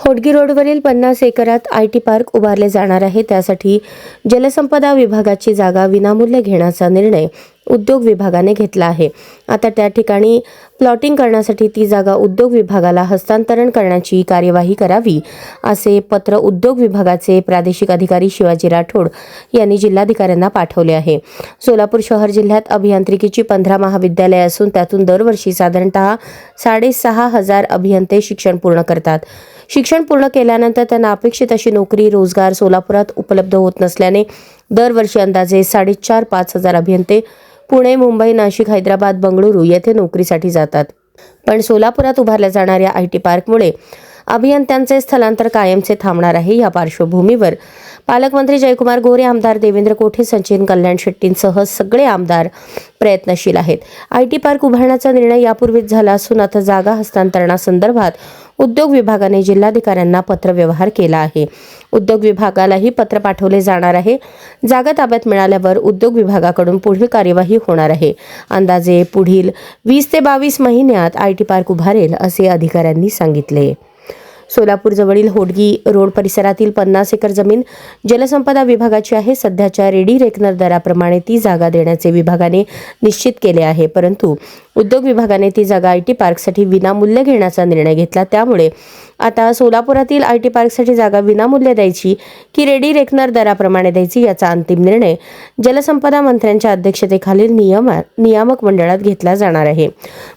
होडगी रोडवरील 50 एकरात IT park उभारले जाणार आहे। त्यासाठी जलसंपदा विभागाची जागा विनामूल्य घेण्याचा निर्णय उद्योग विभागाने घेतला आहे। आता त्या ठिकाणी प्लॉटिंग करण्यासाठी ती जागा उद्योग विभागाला हस्तांतरण करण्याची कार्यवाही करावी, असे पत्र उद्योग विभागाचे प्रादेशिक अधिकारी शिवाजी राठोड यांनी जिल्हाधिकाऱ्यांना पाठवले आहे। सोलापूर शहर जिल्ह्यात अभियांत्रिकीची 15 महाविद्यालये असून त्यातून दरवर्षी साधारणतः 6,500 अभियंते शिक्षण पूर्ण करतात। शिक्षण पूर्ण केल्यानंतर त्यांना अपेक्षित अशी नोकरी रोजगार सोलापुरात उपलब्ध होत नसल्याने दरवर्षी अंदाजे 4,500 हजार अभियंते पुणे, मुंबई, नाशिक, हैदराबाद, बंगळुरू येथे नोकरीसाठी जातात। पण सोलापुरात उभारल्या जाणाऱ्या IT पार्कमुळे अभियंत्यांचे स्थलांतर कायमचे थांबणार आहे। या पार्श्वभूमीवर पालकमंत्री जयकुमार गोरे, आमदार देवेंद्र कोठे, सचिन कल्याण शेट्टींसह सगळे आमदार प्रयत्नशील आहेत। IT पार्क उभारण्याचा निर्णय यापूर्वीच झाला असून आता जागा हस्तांतरणासंदर्भात उद्योग विभागाने जिल्हाधिकाऱ्यांना पत्रव्यवहार केला आहे। उद्योग विभागालाही पत्र पाठवले जाणार आहे। जागा ताब्यात मिळाल्यावर उद्योग विभागाकडून पुढील कार्यवाही होणार आहे। अंदाजे पुढील 20 ते 22 महिन्यात IT पार्क उभारेल, असे अधिकाऱ्यांनी सांगितले। सोलापूर जवळील होडगी रोड परिसरातील 50 एकर जमीन जलसंपदा विभागाची आहे। सध्याच्या रेडी रेकनर दराप्रमाणे ती जागा देण्याचे विभागाने निश्चित केले आहे, परंतु उद्योग विभागाने ती जागा IT पार्कसाठी विनामूल्य घेण्याचा निर्णय घेतला। त्यामुळे आता सोलापुरातील IT पार्कसाठी जागा विनामूल्य द्यायची की रेडी रेकनर दराप्रमाणे द्यायची याचा अंतिम निर्णय जलसंपदा मंत्र्यांच्या अध्यक्षतेखालील नियामक मंडळात घेतला जाणार आहे।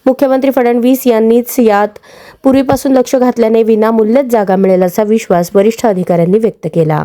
मुख्यमंत्री फडणवीस यांनीच यात पूर्वीपासून लक्ष घातल्याने विनामूल्यच जागा मिळेल असा विश्वास वरिष्ठ अधिकाऱ्यांनी व्यक्त केला।